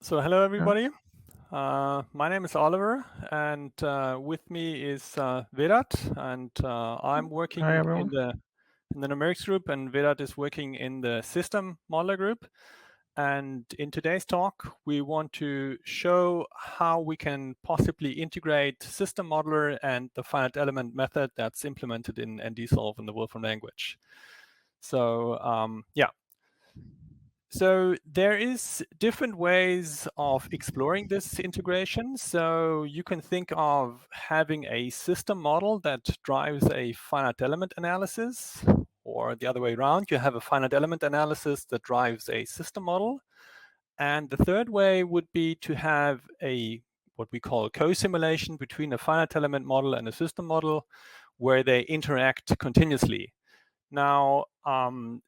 So hello everybody. My name is Oliver, and with me is Virat, and I'm Hi working in everyone. the numerics group, and Virat is working in the system modeler group. And in today's talk, we want to show how we can possibly integrate system modeler and the finite element method that's implemented in NDSolve in the Wolfram language. So yeah. So there is different ways of exploring this integration. So you can think of having a system model that drives a finite element analysis, or the other way around, you have a finite element analysis that drives a system model. And the third way would be to have a what we call co-simulation between a finite element model and a system model where they interact continuously. Now,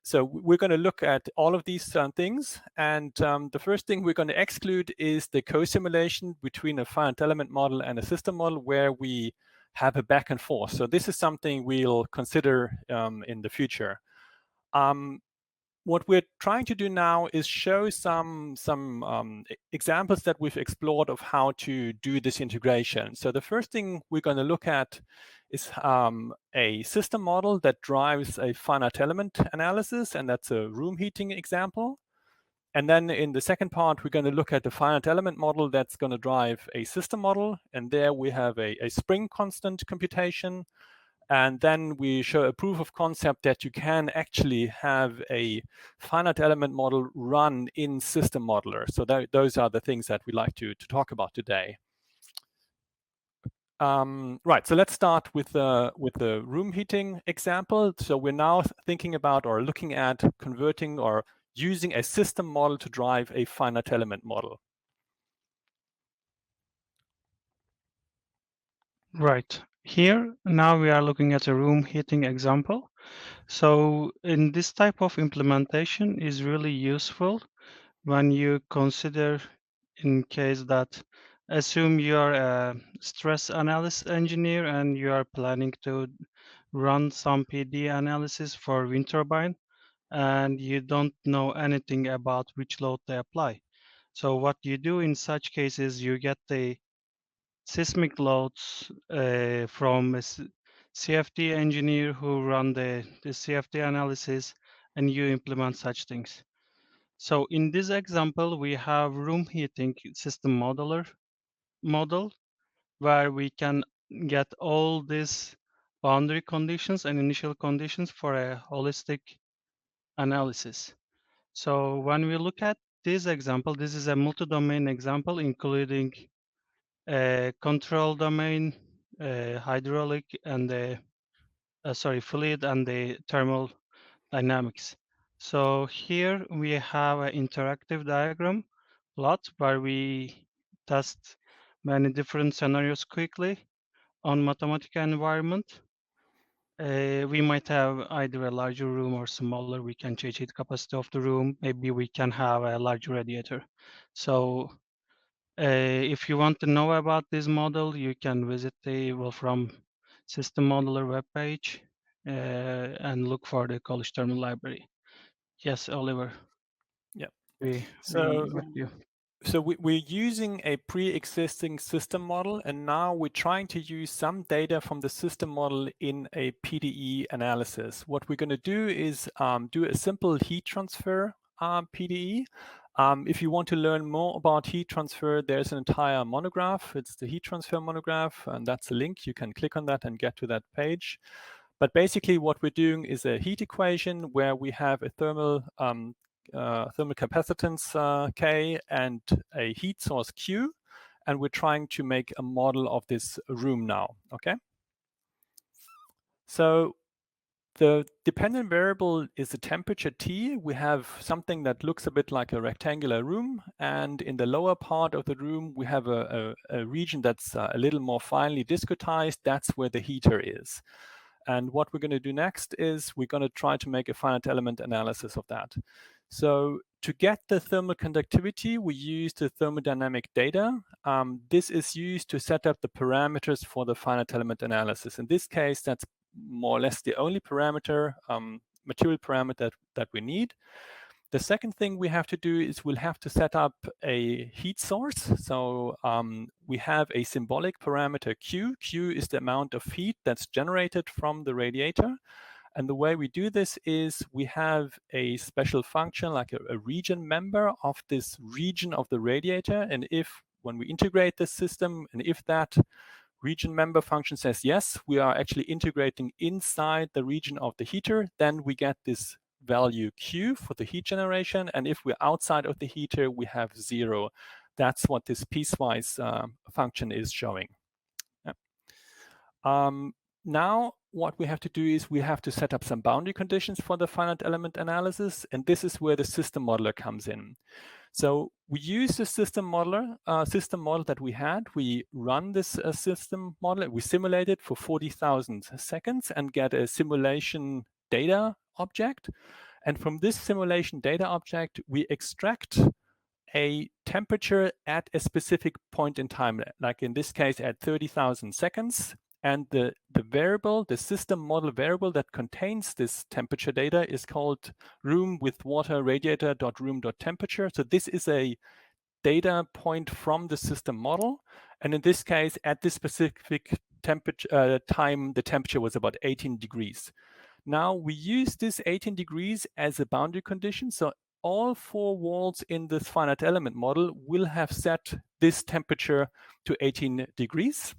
so we're going to look at all of these things. And the first thing we're going to exclude is the co-simulation between a finite element model and a system model where we have a back and forth. So this is something we'll consider in the future. What we're trying to do now is show some examples that we've explored of how to do this integration. So the first thing we're going to look at is a system model that drives a finite element analysis, and that's a room heating example. And then in the second part, we're going to look at the finite element model that's going to drive a system model. And there we have a spring constant computation. And then we show a proof of concept that you can actually have a finite element model run in system modeler. So those are the things that we like to talk about today. Right, so let's start with the room heating example. So we're now thinking about or looking at converting or using a system model to drive a finite element model. Right. Here, now we are looking at a room heating example. So in this type of implementation is really useful when you consider in case that assume you are a stress analysis engineer and you are planning to run some PD analysis for wind turbine and you don't know anything about which load to apply. So what you do in such cases, you get the seismic loads from a CFD engineer who run the CFD analysis, and you implement such things. So in this example, we have room heating system model where we can get all these boundary conditions and initial conditions for a holistic analysis. So when we look at this example, this is a multi-domain example, including control domain, hydraulic, and the fluid and the thermal dynamics. So here we have an interactive diagram plot where we test many different scenarios quickly on mathematical environment. We might have either a larger room or smaller. We can change the capacity of the room. Maybe we can have a larger radiator. So if you want to know about this model, you can visit the Wolfram System Modeler webpage and look for the college terminal library. Yes, Oliver, Yeah. we So with you. So we're using a pre-existing system model, and now we're trying to use some data from the system model in a PDE analysis. What we're going to do is do a simple heat transfer PDE. If you want to learn more about heat transfer, there's an entire monograph. It's the heat transfer monograph, and that's a link. You can click on that and get to that page. But basically what we're doing is a heat equation where we have a thermal capacitance K and a heat source Q, and we're trying to make a model of this room now, okay? So the dependent variable is the temperature T. We have something that looks a bit like a rectangular room, and in the lower part of the room, we have a region that's a little more finely discretized. That's where the heater is. And what we're going to do next is we're going to try to make a finite element analysis of that. So to get the thermal conductivity, we use the thermodynamic data. This is used to set up the parameters for the finite element analysis. In this case, that's more or less the only parameter, material parameter that we need. The second thing we have to do is we'll have to set up a heat source. So we have a symbolic parameter Q. Q is the amount of heat that's generated from the radiator. And the way we do this is we have a special function like a region member of this region of the radiator. And if when we integrate this system, and if that region member function says yes, we are actually integrating inside the region of the heater, then we get this value Q for the heat generation. And if we're outside of the heater, we have 0. That's what this piecewise function is showing. Yeah. Now, what we have to do is we have to set up some boundary conditions for the finite element analysis. And this is where the system modeler comes in. So we use the system model that we had. We run this system model. We simulate it for 40,000 seconds and get a simulation data object. And from this simulation data object, we extract a temperature at a specific point in time, like in this case at 30,000 seconds. And the variable, the system model variable that contains this temperature data is called room with water radiator.room.temperature. So this is a data point from the system model. And in this case, at this specific temperature time, the temperature was about 18 degrees. Now we use this 18 degrees as a boundary condition. So all 4 walls in this finite element model will have set this temperature to 18 degrees.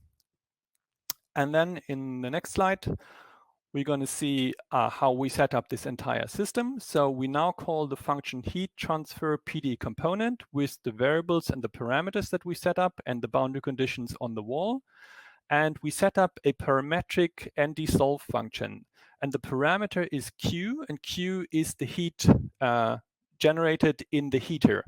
And then in the next slide, we're going to see how we set up this entire system. So we now call the function heat transfer PD component with the variables and the parameters that we set up and the boundary conditions on the wall. And we set up a parametric ndSolve function. And the parameter is Q, and Q is the heat generated in the heater.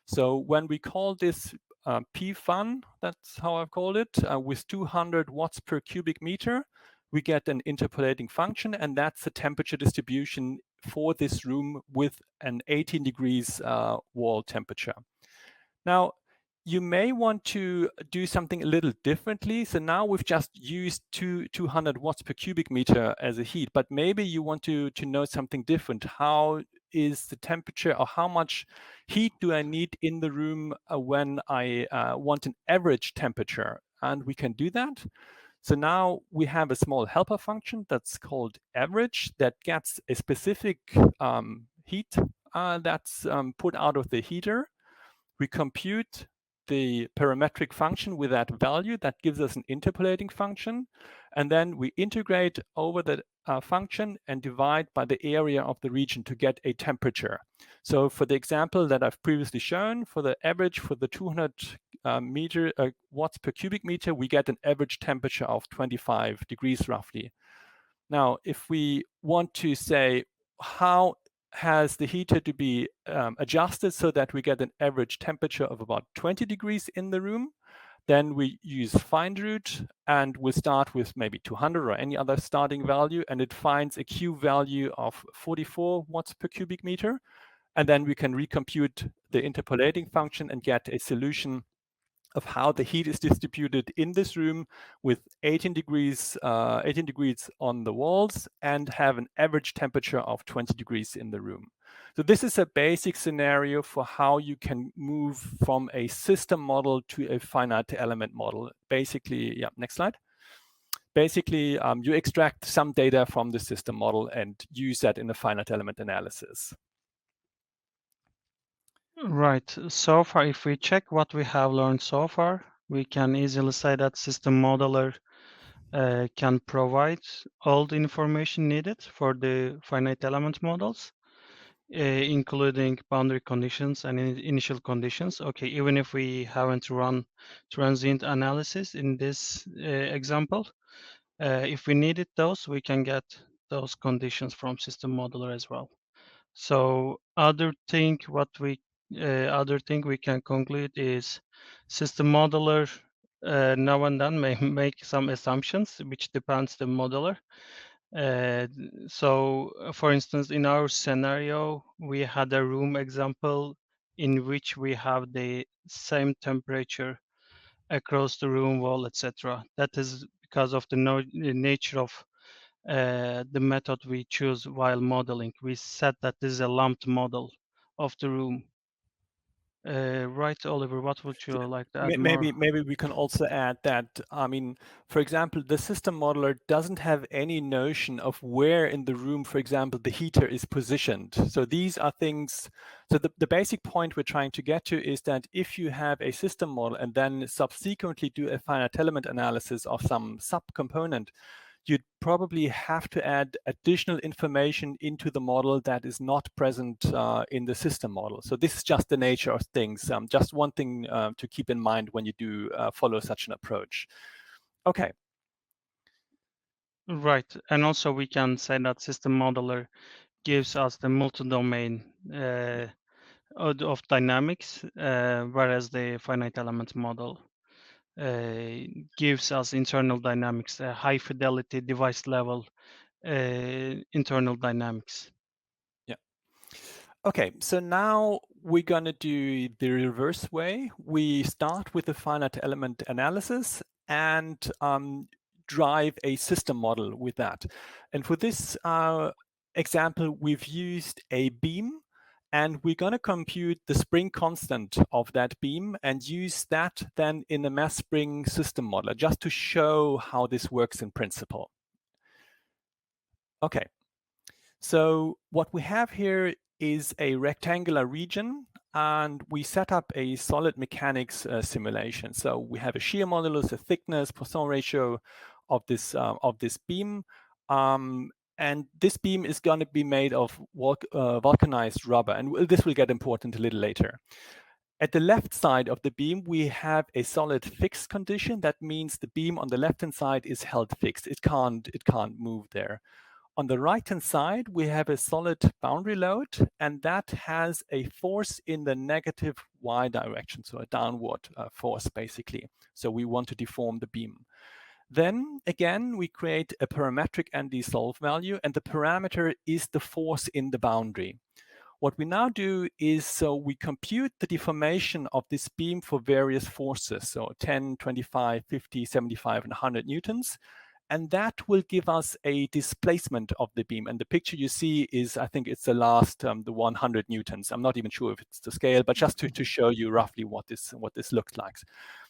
So when we call this pfun, that's how I've called it, with 200 watts per cubic meter, we get an interpolating function, and that's the temperature distribution for this room with an 18 degrees wall temperature. Now, you may want to do something a little differently. So now we've just used 200 watts per cubic meter as a heat, but maybe you want to know something different. How is the temperature, or how much heat do I need in the room when I want an average temperature? And we can do that. So now we have a small helper function that's called average that gets a specific heat that's put out of the heater. We compute the parametric function with that value that gives us an interpolating function. And then we integrate over the function and divide by the area of the region to get a temperature. So for the example that I've previously shown, for the average for the 200 watts per cubic meter, we get an average temperature of 25 degrees roughly. Now, if we want to say how has the heater to be adjusted so that we get an average temperature of about 20 degrees in the room, then we use find root, and we'll start with maybe 200 or any other starting value, and it finds a Q value of 44 watts per cubic meter. And then we can recompute the interpolating function and get a solution of how the heat is distributed in this room with 18 degrees on the walls and have an average temperature of 20 degrees in the room. So this is a basic scenario for how you can move from a system model to a finite element model. Basically, yeah, next slide. Basically, you extract some data from the system model and use that in a finite element analysis. Right. So far, if we check what we have learned so far, we can easily say that system modeler can provide all the information needed for the finite element models, including boundary conditions and initial conditions. Okay, even if we haven't run transient analysis in this example, if we needed those, we can get those conditions from system modeler as well. So other thing we can conclude is system modeler now and then may make some assumptions which depends the modeler. So for instance, in our scenario, we had a room example in which we have the same temperature across the room wall, etc. That is because of the nature of the method we choose while modeling. We said that this is a lumped model of the room. Right, Oliver, what would you like to add more? Maybe we can also add that, I mean, for example, the system modeler doesn't have any notion of where in the room, for example, the heater is positioned. So these are things, so the basic point we're trying to get to is that if you have a system model and then subsequently do a finite element analysis of some subcomponent, you'd probably have to add additional information into the model that is not present in the system model. So this is just the nature of things. Just one thing to keep in mind when you do follow such an approach. Okay. Right, and also we can say that system modeler gives us the multi-domain of dynamics, whereas the finite element model gives us internal dynamics, high fidelity device level internal dynamics. Yeah. Okay, so now we're going to do the reverse way. We start with the finite element analysis and drive a system model with that. And for this example, we've used a beam, and we're going to compute the spring constant of that beam and use that then in a mass spring system modeler, just to show how this works in principle. Okay, so what we have here is a rectangular region, and we set up a solid mechanics simulation. So we have a shear modulus, a thickness, Poisson ratio of this beam. And this beam is going to be made of vulcanized rubber, and this will get important a little later. At the left side of the beam, we have a solid fixed condition. That means the beam on the left-hand side is held fixed. It can't move there. On the right-hand side, we have a solid boundary load, and that has a force in the negative y direction, so a downward force, basically. So we want to deform the beam. Then, again, we create a parametric ND-solve value, and the parameter is the force in the boundary. What we now do is, so we compute the deformation of this beam for various forces, so 10, 25, 50, 75, and 100 newtons. And that will give us a displacement of the beam. And the picture you see is, I think it's the last, the 100 newtons. I'm not even sure if it's the scale, but just to show you roughly what this looks like.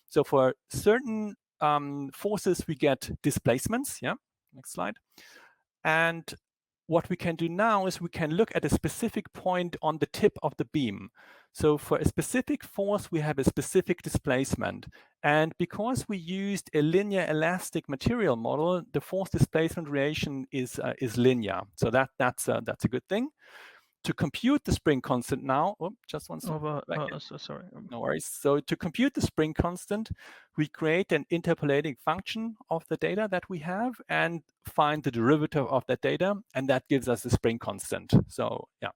So for certain forces, we get displacements. Yeah, next slide. And what we can do now is we can look at a specific point on the tip of the beam. So for a specific force, we have a specific displacement. And because we used a linear elastic material model, the force displacement relation is linear. So that's a good thing. To compute the spring constant now, just one second. Sorry. No worries. So to compute the spring constant, we create an interpolating function of the data that we have and find the derivative of that data, and that gives us the spring constant. So yeah,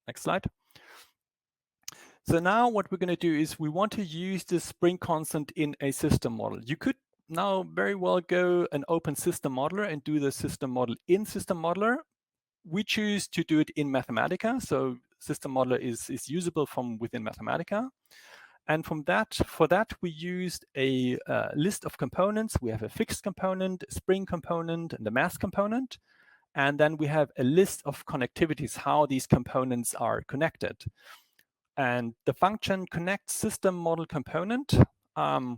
next slide. So now what we're going to do is we want to use the spring constant in a system model. You could now very well go an open system modeler and do the system model in system modeler. We choose to do it in Mathematica. So system modeler is usable from within Mathematica. And for that, we used a list of components. We have a fixed component, a spring component, and a mass component. And then we have a list of connectivities, how these components are connected. And the function connect system model component,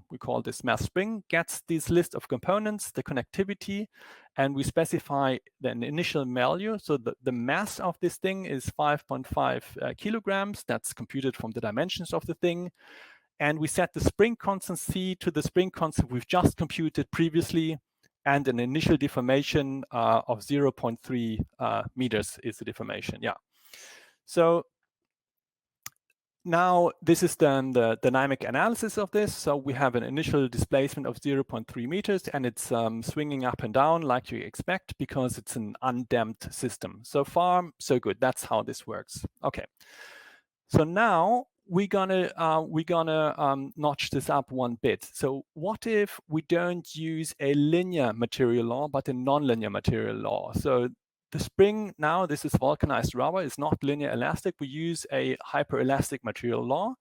we call this mass spring, gets this list of components, the connectivity, and we specify an initial value. So the mass of this thing is 5.5 kilograms. That's computed from the dimensions of the thing. And we set the spring constant C to the spring constant we've just computed previously, and an initial deformation of 0.3 meters is the deformation. Yeah. So now, this is then the dynamic analysis of this. So we have an initial displacement of 0.3 meters, and it's swinging up and down like you expect because it's an undamped system. So far, so good. That's how this works. Okay. So now we're gonna notch this up one bit. So what if we don't use a linear material law, but a nonlinear material law? So the spring now, this is vulcanized rubber, is not linear elastic. We use a hyperelastic material law.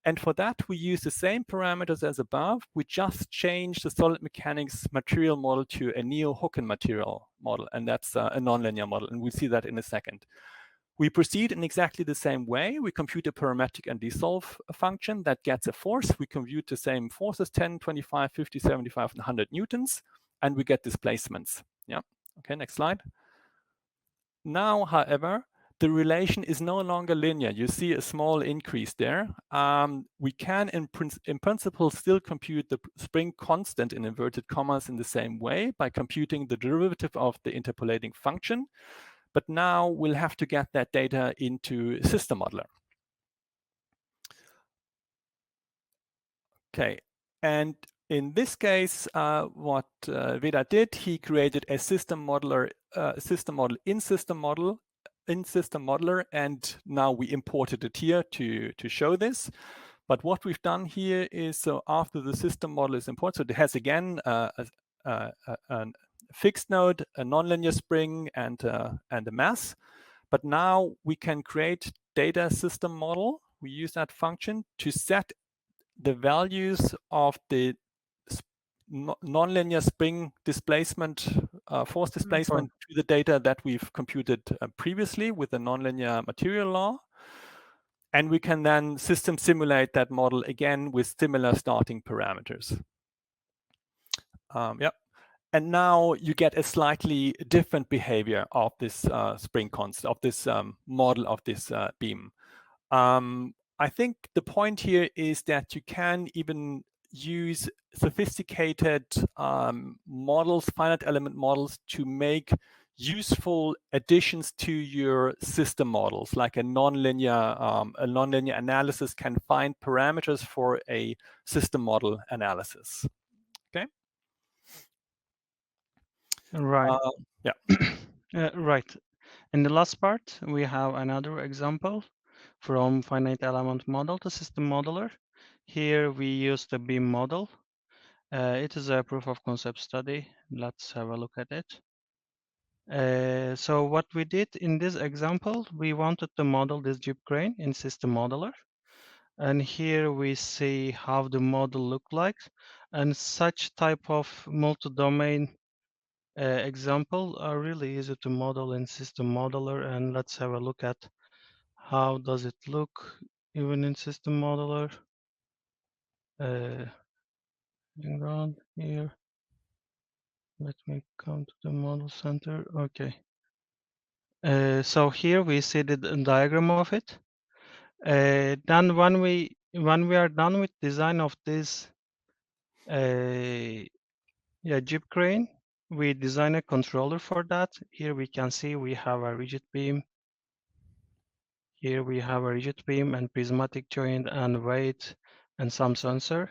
And for that, we use the same parameters as above. We just change the solid mechanics material model to a neo-Hooken material model. And that's a nonlinear model. And we'll see that in a second. We proceed in exactly the same way. We compute a parametric and dissolve function that gets a force. We compute the same forces, 10, 25, 50, 75, and 100 newtons, and we get displacements. Yeah. Okay, next slide. Now, however, the relation is no longer linear. You see a small increase there. We can, in principle, still compute the spring constant in inverted commas in the same way by computing the derivative of the interpolating function. But now we'll have to get that data into system modeler. Okay, and in this case, what Veda did, he created a system modeler, system model in system modeler, and now we imported it here to show this. But what we've done here is, so after the system model is imported, so it has again a fixed node, a nonlinear spring, and a mass. But now we can create data system model. We use that function to set the values of the nonlinear spring displacement, force displacement to the data that we've computed previously with the nonlinear material law. And we can then system simulate that model again with similar starting parameters. Yep. And now you get a slightly different behavior of this spring constant, of this model of this beam. I think the point here is that you can even use sophisticated models, finite element models, to make useful additions to your system models, like a nonlinear analysis can find parameters for a system model analysis. Okay. Right. Yeah. Right. In the last part, we have another example from finite element model to system modeler. Here we use the beam model. It is a proof of concept study. Let's have a look at it. So what we did in this example, we wanted to model this jib crane in system modeler. And here we see how the model looked like. And such type of multi-domain example are really easy to model in system modeler. And let's have a look at how does it look even in system modeler. Hang on here. Let me come to the model center. Okay. So here we see the diagram of it. Then when we are done with design of this jib crane, we design a controller for that. Here we can see we have a rigid beam. Here we have a rigid beam and prismatic joint and weight and some sensor.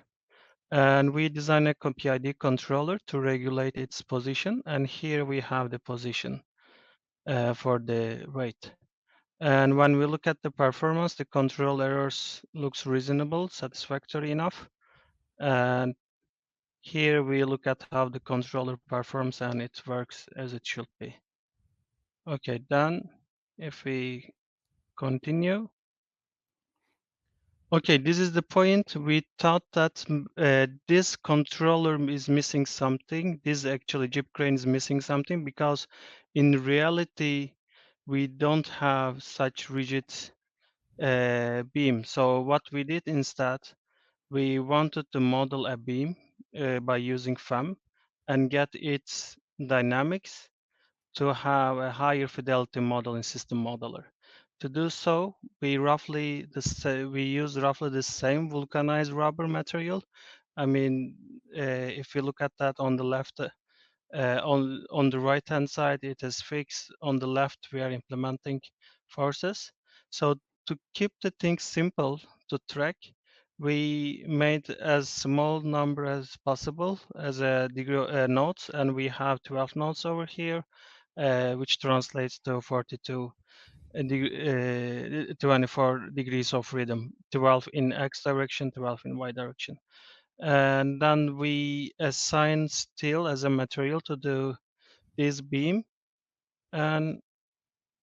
And we design a PID controller to regulate its position. And here we have the position for the weight. And when we look at the performance, the control errors looks reasonable, satisfactory enough. And here we look at how the controller performs and it works as it should be. Okay, then if we continue. Okay, this is the point. We thought that this controller is missing something. This actually jib crane is missing something because in reality, we don't have such rigid beam. So what we did instead, we wanted to model a beam by using FEM and get its dynamics to have a higher fidelity model in system modeler. To do so, we use roughly the same vulcanized rubber material. I mean, if you look at that on the left, on the right hand side, it is fixed. On the left, we are implementing forces. So to keep the things simple to track, we made as small number as possible as a degree nodes, and we have 12 nodes over here, which translates to 42 24 degrees of freedom, 12 in x direction, 12 in y direction. And then we assign steel as a material to do this beam, and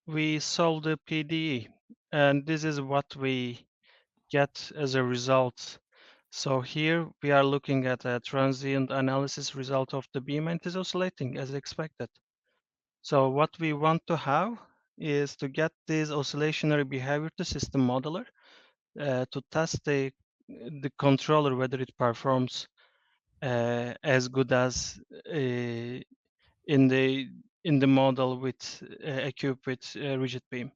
we solve the PDE. And this is what we get as a result. So here we are looking at a transient analysis result of the beam, and it is oscillating as expected. So what we want to have is to get this oscillationary behavior to system modeler to test the controller whether it performs as good as in the model with a cube with rigid beam.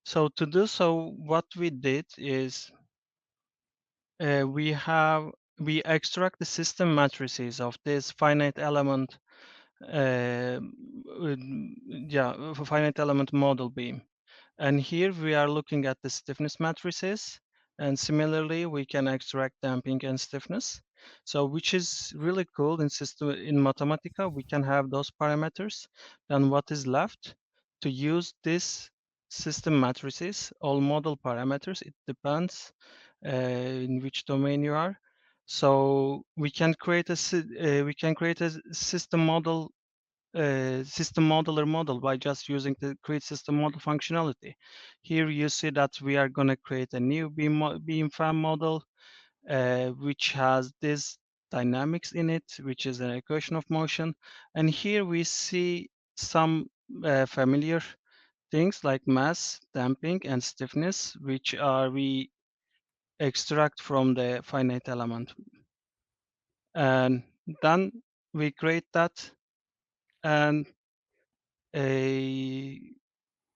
So to do so, what we did is we extract the system matrices of this finite element uh, finite element model beam. And here we are looking at the stiffness matrices. And similarly, we can extract damping and stiffness. So which is really cool in Mathematica, we can have those parameters. Then what is left to use this system matrices, all model parameters, it depends in which domain you are. So we can create a system model system modeler model by just using the create system model functionality. Here you see that we are going to create a new beam fan model, which has this dynamics in it, which is an equation of motion. And here we see some familiar things like mass, damping, and stiffness, which are we extract from the finite element. And then we create that and a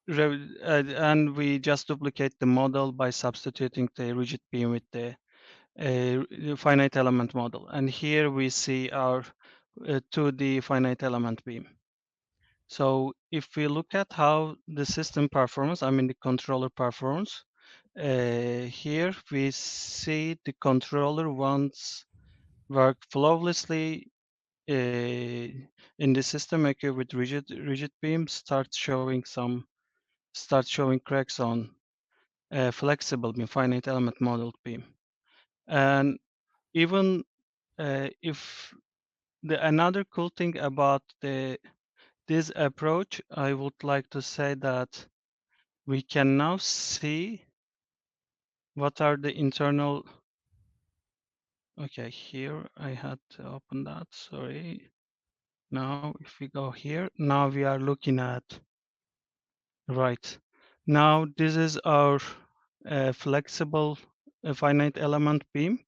and we just duplicate the model by substituting the rigid beam with the finite element model. And here we see our 2D finite element beam. So if we look at how the system performs, I mean the controller performs, here we see the controller once work flawlessly in the system occur with rigid beam start showing cracks on flexible beam, finite element modeled beam. And even if another cool thing about this approach, I would like to say that we can now see what are the internal. Okay, here I had to open that. Sorry. Now, if we go here, now we are looking at right. Now this is our flexible finite element beam,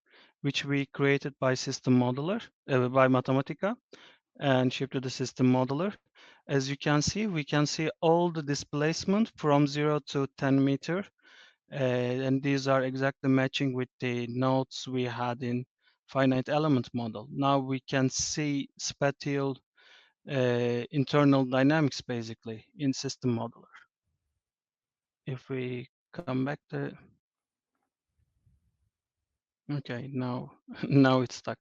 which we created by system modeler, by Mathematica, and shipped to the system modeler. As you can see, we can see all the displacement from 0 to 10 meter, and these are exactly matching with the nodes we had in finite element model. Now we can see spatial internal dynamics basically in system modeler. If we come back to okay, now now it's stuck.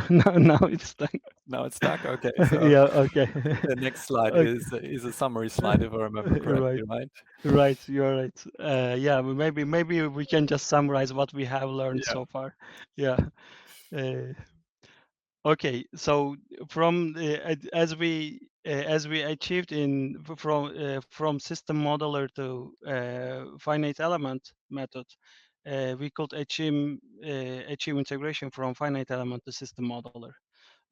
Now it's stuck. Now it's stuck. Okay, so Yeah, okay. the next slide Okay. is a summary slide, if I remember Right, correctly, right? right, you're right. Yeah, maybe we can just summarize what we have learned Yeah. so far. Yeah. Uh, Okay, so as we achieved from system modeler to finite element method, we could achieve integration from finite element to system modeler.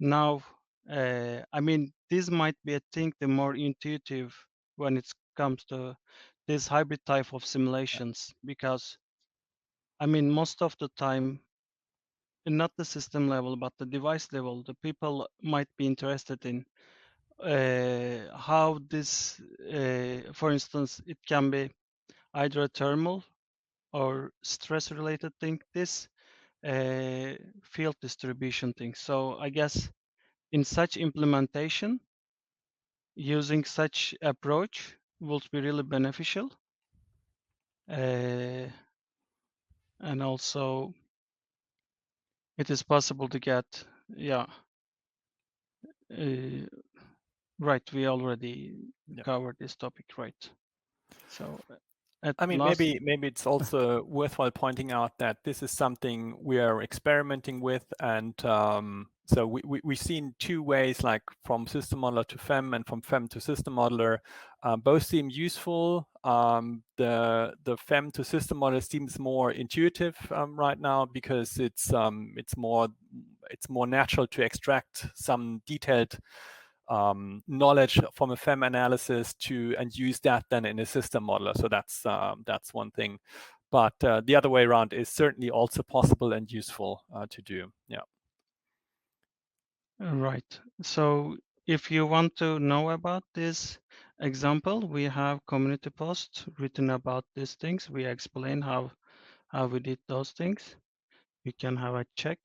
Now, I mean, this might be, I think, the more intuitive when it comes to this hybrid type of simulations, because I mean, most of the time not the system level, but the device level, the people might be interested in how this, for instance, it can be either a thermal or stress-related thing, this field distribution thing. So I guess in such implementation, using such approach would be really beneficial. And also it is possible to get, yeah, uh, right, we already Yeah. covered this topic, right? So at I mean, last, maybe it's also worthwhile pointing out that this is something we are experimenting with, and so we've seen two ways, like from system modeler to FEM and from FEM to system modeler. Both seem useful. The FEM to system modeler seems more intuitive right now because it's more natural to extract some detailed knowledge from a FEM analysis and use that then in a system modeler. So that's one thing. But the other way around is certainly also possible and useful to do. Yeah. Right. So if you want to know about this example, we have community posts written about these things. We explain how we did those things. You can have a check.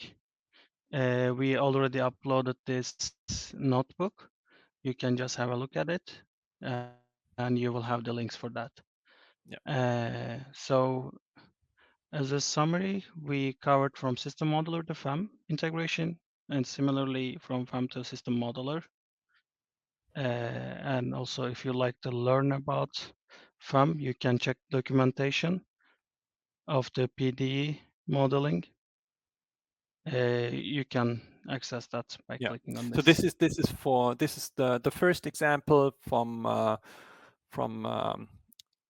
We already uploaded this notebook. You can just have a look at it, and you will have the links for that. Yeah. So as a summary, we covered from system modeler to FEM integration, and similarly from FEM to system modeler. And also, if you like to learn about FEM, you can check documentation of the PDE modeling. You can access that by Yeah. clicking on So this. this is the first example from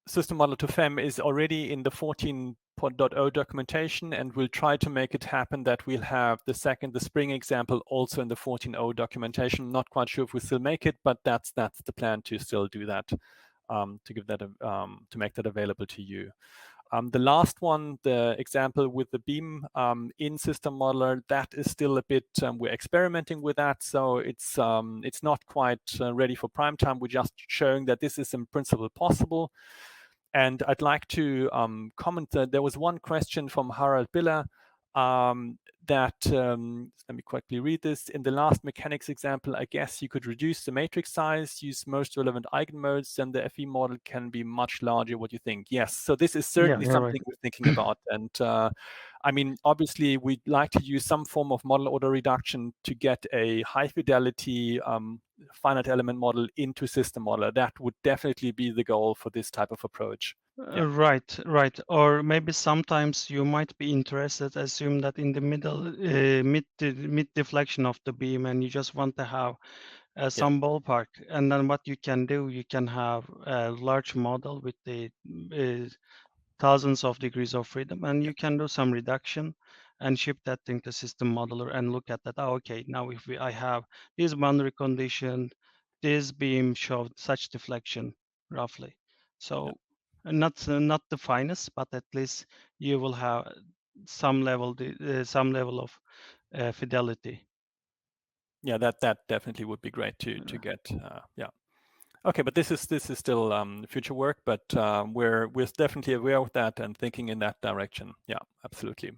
system model to FEM is already in the 14.0 documentation, and we'll try to make it happen that we'll have the spring example also in the 14.0 documentation. Not quite sure if we still make it, but that's the plan to still do that, to give that to make that available to you. The last one, the example with the beam in system modeler, that is still a bit, we're experimenting with that. So it's not quite ready for prime time. We're just showing that this is in principle possible. And I'd like to comment that there was one question from Harald Biller that, let me quickly read this. In the last mechanics example, I guess you could reduce the matrix size, use most relevant eigenmodes, and the FE model can be much larger. What do you think? Yes, so this is Yeah, certainly you're right. something we're thinking about. And I mean, obviously, we'd like to use some form of model order reduction to get a high fidelity finite element model into system modeler. That would definitely be the goal for this type of approach. Yeah. Right, right. Or maybe sometimes you might be interested, assume that in the middle, mid deflection of the beam, and you just want to have Yeah. some ballpark. And then what you can do, you can have a large model with the thousands of degrees of freedom, and Yeah. you can do some reduction and ship that thing to system modeler and look at that. Oh, okay, now if I have this boundary condition, this beam showed such deflection roughly. Yeah. So not the finest, but at least you will have some level of fidelity. Yeah, that definitely would be great to get. Yeah. Okay, but this is still future work, but we're definitely aware of that and thinking in that direction. Yeah, absolutely.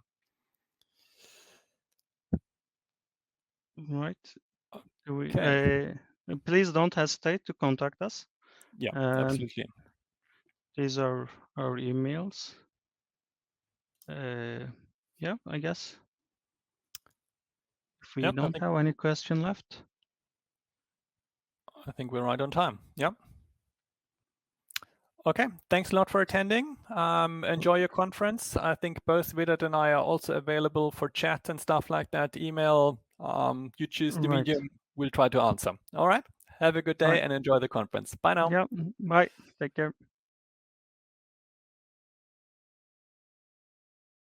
Right. Okay. Please don't hesitate to contact us. Yeah, And absolutely. these are our emails. Yeah, I guess if we Yeah, don't have any question left. I think we're right on time. Yeah. Okay, thanks a lot for attending. Enjoy your conference. I think both Vedat and I are also available for chat and stuff like that. Email, you choose the Right. medium, we'll try to answer. All right, have a good day Right. and enjoy the conference. Bye now. Yeah. Bye. Take care.